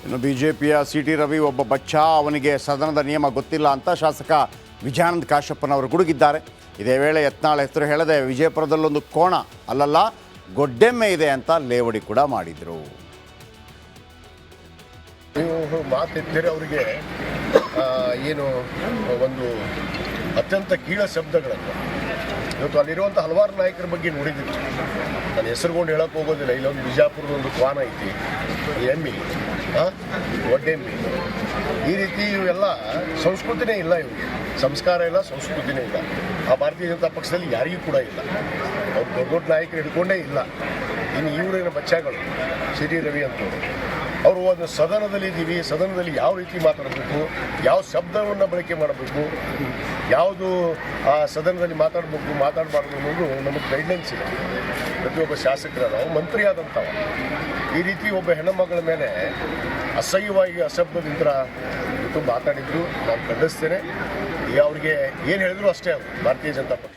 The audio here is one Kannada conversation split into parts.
ಇನ್ನು ಬಿಜೆಪಿಯ ಸಿಟಿ ರವಿ ಒಬ್ಬ ಬಚ್ಚ, ಅವನಿಗೆ ಸದನದ ನಿಯಮ ಗೊತ್ತಿಲ್ಲ ಅಂತ ಶಾಸಕ ವಿಜಯಾನಂದ ಕಾಶಪ್ಪನವರು ಗುಡುಗಿದ್ದಾರೆ. ಇದೇ ವೇಳೆ ಯತ್ನಾಳ್ ಹೆಸರು ಹೇಳದೆ ವಿಜಯಪುರದಲ್ಲೊಂದು ಕೋಣ ಅಲ್ಲಲ್ಲ ಗೊಡ್ಡೆಮ್ಮೆ ಇದೆ ಅಂತ ಲೇವಡಿ ಕೂಡ ಮಾಡಿದರು. ನೀವು ಮಾತೆತ್ತಿದ್ರೆ ಅವರಿಗೆ ಏನು ಒಂದು ಅತ್ಯಂತ ಕೀಳ ಶಬ್ದಗಳನ್ನು ಇವತ್ತು ಅಲ್ಲಿರುವಂಥ ಹಲವಾರು ನಾಯಕರ ಬಗ್ಗೆ ನೋಡಿದ್ದೀವಿ. ನಾನು ಹೆಸರುಗೊಂಡು ಹೇಳಕ್ಕೆ ಹೋಗೋದಿಲ್ಲ. ಇಲ್ಲೊಂದು ಬಿಜಾಪುರದ ಒಂದು ಕ್ವಾನ ಐತಿ, ಎಮ್ಮಿ, ಒಡ್ಡೆಮ್ಮಿ, ಈ ರೀತಿ ಇವೆಲ್ಲ ಸಂಸ್ಕೃತಿನೇ ಇಲ್ಲ. ಇವ್ರಿಗೆ ಸಂಸ್ಕಾರ ಇಲ್ಲ, ಸಂಸ್ಕೃತಿನೇ ಇಲ್ಲ. ಆ ಭಾರತೀಯ ಜನತಾ ಪಕ್ಷದಲ್ಲಿ ಯಾರಿಗೂ ಕೂಡ ಇಲ್ಲ. ಅವ್ರು ದೊಡ್ಡ ದೊಡ್ಡ ನಾಯಕರು ಹಿಡ್ಕೊಂಡೇ ಇಲ್ಲ. ಇನ್ನು ಇವರಿನ ಬಚ್ಚಗಳು ಸಿಟಿ ರವಿ ಅಂತವರು, ಅವರು ಒಂದು ಸದನದಲ್ಲಿದ್ದೀವಿ, ಸದನದಲ್ಲಿ ಯಾವ ರೀತಿ ಮಾತಾಡಬೇಕು, ಯಾವ ಶಬ್ದವನ್ನು ಬಳಕೆ ಮಾಡಬೇಕು, ಯಾವುದು ಆ ಸದನದಲ್ಲಿ ಮಾತಾಡಬಾರ್ದು ಅನ್ನೋದು ನಮಗೆ ಗೈಡ್ಲೈನ್ಸ್ ಇದೆ. ಪ್ರತಿಯೊಬ್ಬ ಶಾಸಕರ ನಾವು ಮಂತ್ರಿ ಆದಂಥವ ಈ ರೀತಿ ಒಬ್ಬ ಹೆಣ್ಣುಮಗಳ ಮೇಲೆ ಅಸಹ್ಯವಾಗಿ ಅಶಬ್ದದಿಂದ ಇವತ್ತು ಮಾತಾಡಿದ್ರು. ನಾನು ಖಂಡಿಸ್ತೇನೆ. ಅವ್ರಿಗೆ ಏನು ಹೇಳಿದ್ರು ಅಷ್ಟೇ ಅವರು ಭಾರತೀಯ ಜನತಾ ಪಕ್ಷ.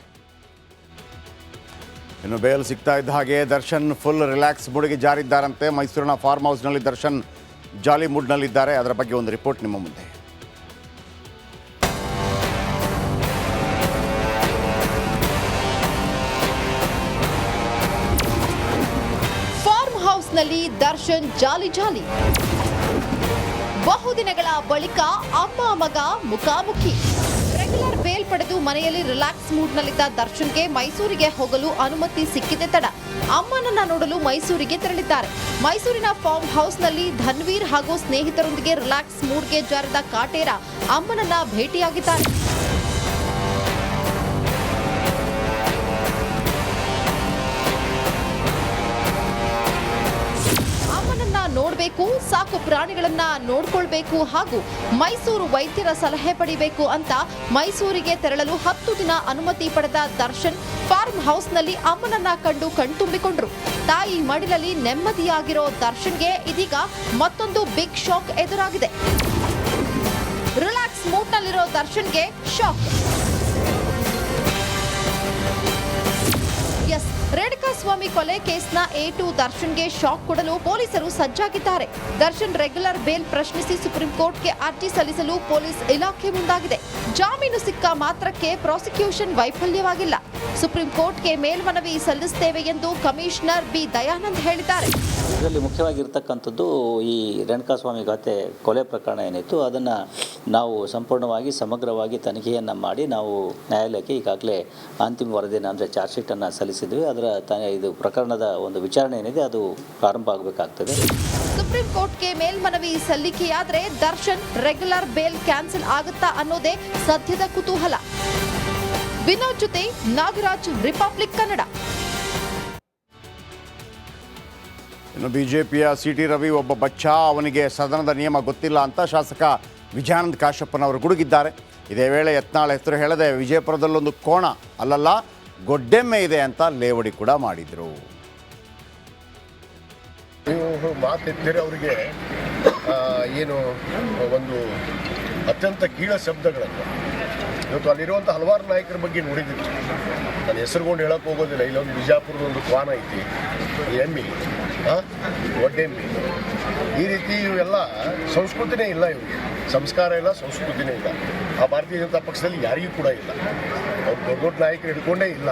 ಇನ್ನು ಬೇಲ್ ಸಿಗ್ತಾ ಇದ್ದ ಹಾಗೆ ದರ್ಶನ್ ಫುಲ್ ರಿಲ್ಯಾಕ್ಸ್ ಮೂಡಿಗೆ ಜಾರಿದ್ದಾರಂತೆ. ಮೈಸೂರಿನ ಫಾರ್ಮ್ ಹೌಸ್ನಲ್ಲಿ ದರ್ಶನ್ ಜಾಲಿ ಮೂಡ್ನಲ್ಲಿದ್ದಾರೆ. ಅದರ ಬಗ್ಗೆ ಒಂದು ರಿಪೋರ್ಟ್ ನಿಮ್ಮ ಮುಂದೆ. ಫಾರ್ಮ್ ಹೌಸ್ನಲ್ಲಿ ದರ್ಶನ್ ಜಾಲಿ ಜಾಲಿ. ಬಹುದಿನಗಳ ಬಳಿಕ ಅಮ್ಮ ಮಗ ಮುಖಾಮುಖಿ. ರೆಗ್ಯುಲರ್ ಬೇಲ್ ಪಡೆದು ಮನೆಯಲ್ಲಿ ರಿಲ್ಯಾಕ್ಸ್ ಮೂಡ್ನಲ್ಲಿದ್ದ ದರ್ಶನ್ಗೆ ಮೈಸೂರಿಗೆ ಹೋಗಲು ಅನುಮತಿ ಸಿಕ್ಕಿದೆ ತಡ. ಅಮ್ಮನನ್ನ ನೋಡಲು ಮೈಸೂರಿಗೆ ತೆರಳಿದ್ದಾರೆ. ಮೈಸೂರಿನ ಫಾರ್ಮ್ ಹೌಸ್ನಲ್ಲಿ ಧನ್ವೀರ್ ಹಾಗೂ ಸ್ನೇಹಿತರೊಂದಿಗೆ ರಿಲ್ಯಾಕ್ಸ್ ಮೂಡ್ಗೆ ಜಾರಿದ ಕಾಟೇರ ಅಮ್ಮನನ್ನ ಭೇಟಿಯಾಗಿದ್ದಾರೆ. ನೋಡಬೇಕು, ಸಾಕು ಪ್ರಾಣಿಗಳನ್ನ ನೋಡ್ಕೊಳ್ಬೇಕು ಹಾಗೂ ಮೈಸೂರು ವೈದ್ಯರ ಸಲಹೆ ಪಡಿಬೇಕು ಅಂತ ಮೈಸೂರಿಗೆ ತೆರಳಲು 10 ದಿನ ಅನುಮತಿ ಪಡೆದ ದರ್ಶನ್ ಫಾರ್ಮ್ ಹೌಸ್ನಲ್ಲಿ ಅಮ್ಮನನ್ನ ಕಂಡು ಕಣ್ತುಂಬಿಕೊಂಡ್ರು. ತಾಯಿ ಮಡಿಲಲ್ಲಿ ನೆಮ್ಮದಿಯಾಗಿರೋ ದರ್ಶನ್ಗೆ ಇದೀಗ ಮತ್ತೊಂದು ಬಿಗ್ ಶಾಕ್ ಎದುರಾಗಿದೆ. ರಿಲ್ಯಾಕ್ಸ್ ಮೂಡ್ನಲ್ಲಿರೋ ದರ್ಶನ್ಗೆ ಶಾಕ್. ರೇಣುಕಾಸ್ವಾಮಿ ಕೊಲೆ ಕೇಸ್ನ A2 ದರ್ಶನ್ಗೆ ಶಾಕ್ ಕೊಡಲು ಪೊಲೀಸರು ಸಜ್ಜಾಗಿದ್ದಾರೆ. ದರ್ಶನ್ ರೆಗ್ಯುಲರ್ ಬೇಲ್ ಪ್ರಶ್ನಿಸಿ ಸುಪ್ರೀಂ ಕೋರ್ಟ್ಗೆ ಅರ್ಜಿ ಸಲ್ಲಿಸಲು ಪೊಲೀಸ್ ಇಲಾಖೆ ಮುಂದಾಗಿದೆ. ಜಾಮೀನು ಸಿಕ್ಕ ಮಾತ್ರಕ್ಕೆ ಪ್ರಾಸಿಕ್ಯೂಷನ್ ವೈಫಲ್ಯವಾಗಿಲ್ಲ. ಸುಪ್ರೀಂ ಕೋರ್ಟ್ಗೆ ಮೇಲ್ಮನವಿ ಸಲ್ಲಿಸುತ್ತೇವೆ ಎಂದು ಕಮಿಷನರ್ ಬಿ ದಯಾನಂದ್ ಹೇಳಿದ್ದಾರೆ. ಇದರಲ್ಲಿ ಮುಖ್ಯವಾಗಿರ್ತಕ್ಕಂಥದ್ದು ಈ ರೇಣುಕಾಸ್ವಾಮಿ ಗಾತೆ ಕೊಲೆ ಪ್ರಕರಣ ಏನಿತ್ತು ಅದನ್ನು ನಾವು ಸಂಪೂರ್ಣವಾಗಿ ಸಮಗ್ರವಾಗಿ ತನಿಖೆಯನ್ನು ಮಾಡಿ ನಾವು ನ್ಯಾಯಾಲಯಕ್ಕೆ ಈಗಾಗಲೇ ಅಂತಿಮ ವರದಿಯನ್ನು ಅಂದರೆ ಚಾರ್ಜ್ ಶೀಟನ್ನು ಸಲ್ಲಿಸಿದ್ವಿ. ಅದರ ಇದು ಪ್ರಕರಣದ ಒಂದು ವಿಚಾರಣೆ ಏನಿದೆ ಅದು ಪ್ರಾರಂಭ ಆಗಬೇಕಾಗ್ತದೆ. ಸುಪ್ರೀಂ ಕೋರ್ಟ್ಗೆ ಮೇಲ್ಮನವಿ ಸಲ್ಲಿಕೆಯಾದರೆ ದರ್ಶನ್ ರೆಗ್ಯುಲರ್ ಬೇಲ್ ಕ್ಯಾನ್ಸಲ್ ಆಗುತ್ತಾ ಅನ್ನೋದೇ ಸದ್ಯದ ಕುತೂಹಲ. ವಿನೋದ್ ಜೊತೆ ನಾಗರಾಜ್, ರಿಪಬ್ಲಿಕ್ ಕನ್ನಡ. ಇನ್ನು ಬಿಜೆಪಿಯ ಸಿಟಿ ರವಿ ಒಬ್ಬ ಬಚ್ಚ, ಅವನಿಗೆ ಸದನದ ನಿಯಮ ಗೊತ್ತಿಲ್ಲ ಅಂತ ಶಾಸಕ ವಿಜಯಾನಂದ ಕಾಶಪ್ಪನವರು ಗುಡುಗಿದ್ದಾರೆ. ಇದೇ ವೇಳೆ ಯತ್ನಾಳ್ ಹೆಸರು ಹೇಳದೆ ವಿಜಯಪುರದಲ್ಲೊಂದು ಕೋಣ ಅಲ್ಲಲ್ಲ ಗೊಡ್ಡೆಮ್ಮೆ ಇದೆ ಅಂತ ಲೇವಡಿ ಕೂಡ ಮಾಡಿದರು. ನೀವು ಮಾತೆತ್ತಿದ್ರೆ ಅವರಿಗೆ ಏನು ಒಂದು ಅತ್ಯಂತ ಕೀಳ ಶಬ್ದಗಳನ್ನು ಇವತ್ತು ಅಲ್ಲಿರುವಂಥ ಹಲವಾರು ನಾಯಕರ ಬಗ್ಗೆ ನೋಡಿದ್ದೀವಿ. ನಾನು ಹೆಸರುಗೊಂಡು ಹೇಳಕ್ಕೆ ಹೋಗೋದಿಲ್ಲ. ಇಲ್ಲೊಂದು ಬಿಜಾಪುರದ ಒಂದು ಕ್ವಾನ ಐತಿ, ಎಮ್ಮಿ, ಒಡ್ಡೆಮ್ಮಿ, ಈ ರೀತಿ ಇವೆಲ್ಲ ಸಂಸ್ಕೃತಿನೇ ಇಲ್ಲ. ಇವ್ರಿಗೆ ಸಂಸ್ಕಾರ ಇಲ್ಲ, ಸಂಸ್ಕೃತಿನೇ ಇಲ್ಲ. ಆ ಭಾರತೀಯ ಜನತಾ ಪಕ್ಷದಲ್ಲಿ ಯಾರಿಗೂ ಕೂಡ ಇಲ್ಲ. ಅವ್ರು ದೊಡ್ಡ ದೊಡ್ಡ ನಾಯಕರು ಹಿಡ್ಕೊಂಡೇ ಇಲ್ಲ.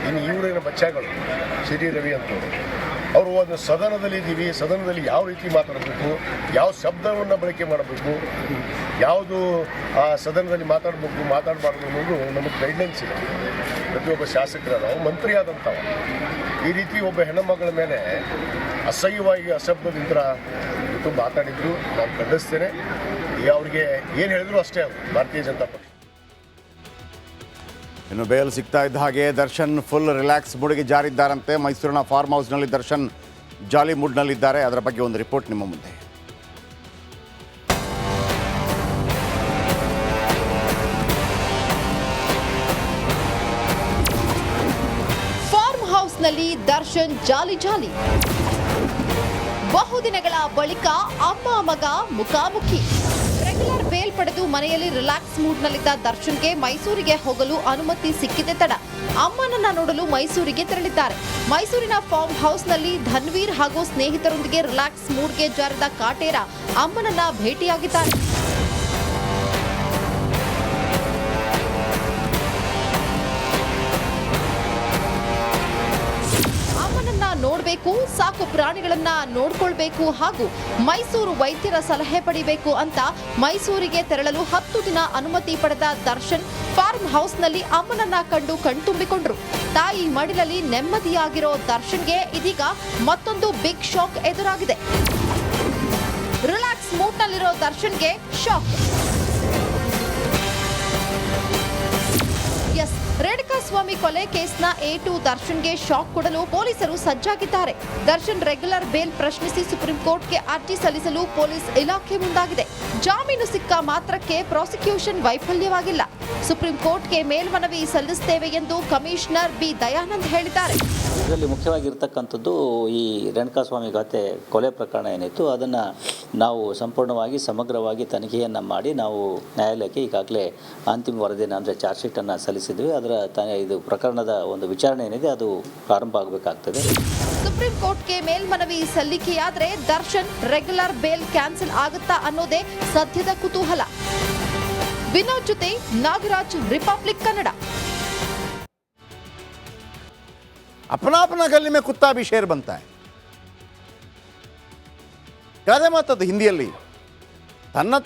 ಇನ್ನು ಇವರಿನ ಬಚ್ಚಗಳು ಸಿಟಿ ರವಿ ಅಂತವರು, ಅವರು ಒಂದು ಸದನದಲ್ಲಿದ್ದೀವಿ, ಸದನದಲ್ಲಿ ಯಾವ ರೀತಿ ಮಾತಾಡಬೇಕು, ಯಾವ ಶಬ್ದವನ್ನು ಬಳಕೆ ಮಾಡಬೇಕು, ಯಾವುದು ಆ ಸದನದಲ್ಲಿ ಮಾತಾಡಬಾರ್ದು ಅನ್ನೋದು ನಮಗೆ ಗೈಡ್ಲೈನ್ಸ್ ಇದೆ. ಪ್ರತಿಯೊಬ್ಬ ಶಾಸಕರ ನಾವು ಮಂತ್ರಿ ಆದಂಥವ ಈ ರೀತಿ ಒಬ್ಬ ಹೆಣ್ಣುಮಗಳ ಮೇಲೆ ಅಸಹ್ಯವಾಗಿ ಅಶಬ್ದದಿಂದ ಇವತ್ತು ಮಾತಾಡಿದ್ರು. ನಾನು ಖಂಡಿಸ್ತೇನೆ. ಅವ್ರಿಗೆ ಏನು ಹೇಳಿದ್ರು ಅಷ್ಟೇ ಅವರು ಭಾರತೀಯ ಜನತಾ ಪಕ್ಷ. ಇನ್ನು ಬೇಲ್ ಸಿಗ್ತಾ ಇದ್ದ ಹಾಗೆ ದರ್ಶನ್ ಫುಲ್ ರಿಲ್ಯಾಕ್ಸ್ ಮೂಡಿಗೆ ಜಾರಿದ್ದಾರಂತೆ. ಮೈಸೂರಿನ ಫಾರ್ಮ್ ಹೌಸ್ನಲ್ಲಿ ದರ್ಶನ್ ಜಾಲಿ ಮೂಡ್ನಲ್ಲಿದ್ದಾರೆ. ಅದರ ಬಗ್ಗೆ ಒಂದು ರಿಪೋರ್ಟ್ ನಿಮ್ಮ ಮುಂದೆ. ಫಾರ್ಮ್ ಹೌಸ್ನಲ್ಲಿ ದರ್ಶನ್ ಜಾಲಿ ಜಾಲಿ. ಬಹುದಿನಗಳ ಬಳಿಕ ಅಮ್ಮ ಮಗ ಮುಖಾಮುಖಿ. ರೆಗ್ಯುಲರ್ ಬೇಲ್ ಪಡೆದು ಮನೆಯಲ್ಲಿ ರಿಲ್ಯಾಕ್ಸ್ ಮೂಡ್ನಲ್ಲಿದ್ದ ದರ್ಶನ್ಗೆ ಮೈಸೂರಿಗೆ ಹೋಗಲು ಅನುಮತಿ ಸಿಕ್ಕಿದೆ ತಡ. ಅಮ್ಮನನ್ನ ನೋಡಲು ಮೈಸೂರಿಗೆ ತೆರಳಿದ್ದಾರೆ. ಮೈಸೂರಿನ ಫಾರ್ಮ್ ಹೌಸ್ನಲ್ಲಿ ಧನ್ವೀರ್ ಹಾಗೂ ಸ್ನೇಹಿತರೊಂದಿಗೆ ರಿಲ್ಯಾಕ್ಸ್ ಮೂಡ್ಗೆ ಜಾರಿದ ಕಾಟೇರ ಅಮ್ಮನನ್ನ ಭೇಟಿಯಾಗಿದ್ದಾರೆ. ನೋಡಬೇಕು, ಸಾಕು ಪ್ರಾಣಿಗಳನ್ನ ನೋಡ್ಕೊಳ್ಬೇಕು ಹಾಗೂ ಮೈಸೂರು ವೈದ್ಯರ ಸಲಹೆ ಪಡಿಬೇಕು ಅಂತ ಮೈಸೂರಿಗೆ ತೆರಳಲು 10 ದಿನ ಅನುಮತಿ ಪಡೆದ ದರ್ಶನ್ ಫಾರ್ಮ್ ಹೌಸ್ನಲ್ಲಿ ಅಮ್ಮನನ್ನ ಕಂಡು ಕಣ್ತುಂಬಿಕೊಂಡ್ರು. ತಾಯಿ ಮಡಿಲಲ್ಲಿ ನೆಮ್ಮದಿಯಾಗಿರೋ ದರ್ಶನ್ಗೆ ಇದೀಗ ಮತ್ತೊಂದು ಬಿಗ್ ಶಾಕ್ ಎದುರಾಗಿದೆ. ರಿಲ್ಯಾಕ್ಸ್ ಮೂಡ್ನಲ್ಲಿರೋ ದರ್ಶನ್ಗೆ ಶಾಕ್. ರೇಣುಕಾಸ್ವಾಮಿ ಕೊಲೆ ಕೇಸ್ನ A2 ದರ್ಶನ್ಗೆ ಶಾಕ್ ಕೊಡಲು ಪೊಲೀಸರು ಸಜ್ಜಾಗಿದ್ದಾರೆ. ದರ್ಶನ್ ರೆಗ್ಯುಲರ್ ಬೇಲ್ ಪ್ರಶ್ನಿಸಿ ಸುಪ್ರೀಂ ಕೋರ್ಟ್ಗೆ ಅರ್ಜಿ ಸಲ್ಲಿಸಲು ಪೊಲೀಸ್ ಇಲಾಖೆ ಮುಂದಾಗಿದೆ. ಜಾಮೀನು ಸಿಕ್ಕ ಮಾತ್ರಕ್ಕೆ ಪ್ರಾಸಿಕ್ಯೂಷನ್ ವೈಫಲ್ಯವಾಗಿಲ್ಲ. ಸುಪ್ರೀಂ ಕೋರ್ಟ್ಗೆ ಮೇಲ್ಮನವಿ ಸಲ್ಲಿಸುತ್ತೇವೆ ಎಂದು ಕಮಿಷನರ್ ಬಿ ದಯಾನಂದ್ ಹೇಳಿದ್ದಾರೆ. ಇದರಲ್ಲಿ ಮುಖ್ಯವಾಗಿರ್ತಕ್ಕಂಥದ್ದು ಈ ರೇಣುಕಾಸ್ವಾಮಿ ಗಾತೆ ಕೊಲೆ ಪ್ರಕರಣ ಏನಿತ್ತು ಅದನ್ನು ನಾವು ಸಂಪೂರ್ಣವಾಗಿ ಸಮಗ್ರವಾಗಿ ತನಿಖೆಯನ್ನು ಮಾಡಿ ನಾವು ನ್ಯಾಯಾಲಯಕ್ಕೆ ಈಗಾಗಲೇ ಅಂತಿಮ ವರದಿಯನ್ನು ಅಂದರೆ ಚಾರ್ಜ್ ಶೀಟನ್ನು ಸಲ್ಲಿಸಿದ್ವಿ. ಅದರ ಇದು ಪ್ರಕರಣದ ಒಂದು ವಿಚಾರಣೆ ಏನಿದೆ ಅದು ಪ್ರಾರಂಭ ಆಗಬೇಕಾಗ್ತದೆ. ಸುಪ್ರೀಂ ಕೋರ್ಟ್ಗೆ ಮೇಲ್ಮನವಿ ಸಲ್ಲಿಕೆಯಾದರೆ ದರ್ಶನ್ ರೆಗ್ಯುಲರ್ ಬೇಲ್ ಕ್ಯಾನ್ಸಲ್ ಆಗುತ್ತಾ ಅನ್ನೋದೇ ಸದ್ಯದ ಕುತೂಹಲ. ವಿನೋದ್ ಜೊತೆ ನಾಗರಾಜ್, ರಿಪಬ್ಲಿಕ್ ಕನ್ನಡ. अपना अपना गली में कुत्ता भी शेर बनता है. ಗಾದೆ ಮಾತದ್ದು ಹಿಂದಿಯಲ್ಲಿ.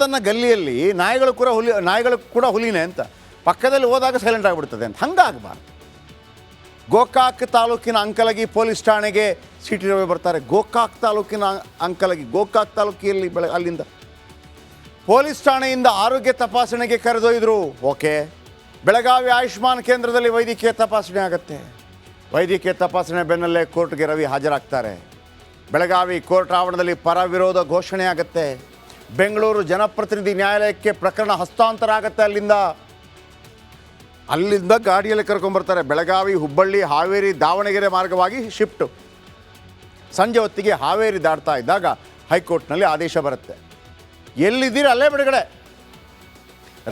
ತನ್ನ ಗಲ್ಲಿಯಲ್ಲಿ ನಾಯಿಗಳು ಕೂಡ ಹುಲಿನೇ ಅಂತ ಪಕ್ಕದಲ್ಲಿ ಹೋದಾಗ ಸೈಲೆಂಟ್ ಆಗಿಬಿಡ್ತದೆ ಅಂತ. ಹಂಗಾಗಬಾರ್ದು. ಗೋಕಾಕ್ ತಾಲೂಕಿನ ಅಂಕಲಗಿ ಪೊಲೀಸ್ ಠಾಣೆಗೆ ಸಿಟಿ ರವಿ ಬರ್ತಾರೆ. ಗೋಕಾಕ್ ತಾಲೂಕಿನ ಅಂಕಲಗಿ, ಗೋಕಾಕ್ ತಾಲೂಕಿನಲ್ಲಿ ಅಲ್ಲಿಂದ ಪೊಲೀಸ್ ಠಾಣೆಯಿಂದ ಆರೋಗ್ಯ ತಪಾಸಣೆಗೆ ಕರೆದೊಯ್ದರು. ಓಕೆ, ಬೆಳಗಾವಿ ಆಯುಷ್ಮಾನ್ ಕೇಂದ್ರದಲ್ಲಿ ವೈದ್ಯಕೀಯ ತಪಾಸಣೆ ಆಗುತ್ತೆ. ವೈದ್ಯಕೀಯ ತಪಾಸಣೆ ಬೆನ್ನಲ್ಲೇ ಕೋರ್ಟ್ಗೆ ರವಿ ಹಾಜರಾಗ್ತಾರೆ. ಬೆಳಗಾವಿ ಕೋರ್ಟ್ ಆವರಣದಲ್ಲಿ ಪರ ವಿರೋಧ ಘೋಷಣೆ ಆಗುತ್ತೆ. ಬೆಂಗಳೂರು ಜನಪ್ರತಿನಿಧಿ ನ್ಯಾಯಾಲಯಕ್ಕೆ ಪ್ರಕರಣ ಹಸ್ತಾಂತರ ಆಗುತ್ತೆ. ಅಲ್ಲಿಂದ ಗಾಡಿಯಲ್ಲಿ ಕರ್ಕೊಂಡ್ಬರ್ತಾರೆ. ಬೆಳಗಾವಿ, ಹುಬ್ಬಳ್ಳಿ, ಹಾವೇರಿ, ದಾವಣಗೆರೆ ಮಾರ್ಗವಾಗಿ ಶಿಫ್ಟು. ಸಂಜೆ ಹೊತ್ತಿಗೆ ಹಾವೇರಿ ದಾಟ್ತಾ ಇದ್ದಾಗ ಹೈಕೋರ್ಟ್ನಲ್ಲಿ ಆದೇಶ ಬರುತ್ತೆ. ಎಲ್ಲಿದ್ದೀರಿ ಅಲ್ಲೇ ಬಿಡುಗಡೆ.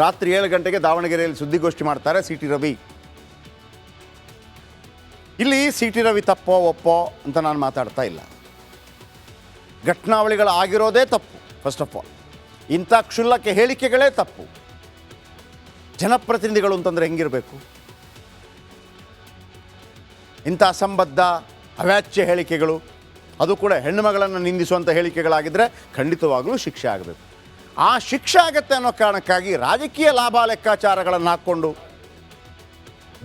ರಾತ್ರಿ 7 ಗಂಟೆಗೆ ದಾವಣಗೆರೆಯಲ್ಲಿ ಸುದ್ದಿಗೋಷ್ಠಿ ಮಾಡ್ತಾರೆ ಸಿಟಿ ರವಿ. ಇಲ್ಲಿ ಸಿಟಿ ರವಿ ತಪ್ಪೋ ಒಪ್ಪೋ ಅಂತ ನಾನು ಮಾತಾಡ್ತಾ ಇಲ್ಲ. ಘಟನಾವಳಿಗಳು ಆಗಿರೋದೇ ತಪ್ಪು. ಫಸ್ಟ್ ಆಫ್ ಆಲ್ ಇಂಥ ಕ್ಷುಲ್ಲಕ ಹೇಳಿಕೆಗಳೇ ತಪ್ಪು. ಜನಪ್ರತಿನಿಧಿಗಳು ಅಂತಂದರೆ ಹೆಂಗಿರಬೇಕು? ಇಂಥ ಅಸಂಬದ್ಧ ಅವ್ಯಾಚ್ಯ ಹೇಳಿಕೆಗಳು, ಅದು ಕೂಡ ಹೆಣ್ಣುಮಗಳನ್ನು ನಿಂದಿಸುವಂಥ ಹೇಳಿಕೆಗಳಾಗಿದ್ದರೆ ಖಂಡಿತವಾಗಲೂ ಶಿಕ್ಷೆ ಆಗಬೇಕು. ಆ ಶಿಕ್ಷೆ ಆಗುತ್ತೆ ಅನ್ನೋ ಕಾರಣಕ್ಕಾಗಿ ರಾಜಕೀಯ ಲಾಭ ಲೆಕ್ಕಾಚಾರಗಳನ್ನು ಹಾಕ್ಕೊಂಡು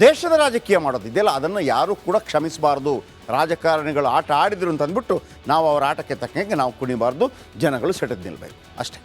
ದೇಶದ ರಾಜಕೀಯ ಮಾಡೋದಿದೆಯಲ್ಲ, ಅದನ್ನು ಯಾರೂ ಕೂಡ ಕ್ಷಮಿಸಬಾರ್ದು. ರಾಜಕಾರಣಿಗಳು ಆಟ ಆಡಿದ್ರು ಅಂತ ಅಂದ್ಬಿಟ್ಟು ನಾವು ಅವರ ಆಟಕ್ಕೆ ತಕ್ಕಂಗೆ ನಾವು ಕುಣಿಬಾರ್ದು. ಜನಗಳು ಸೆಟೆದು ನಿಲ್ಲಬೇಕು ಅಷ್ಟೇ.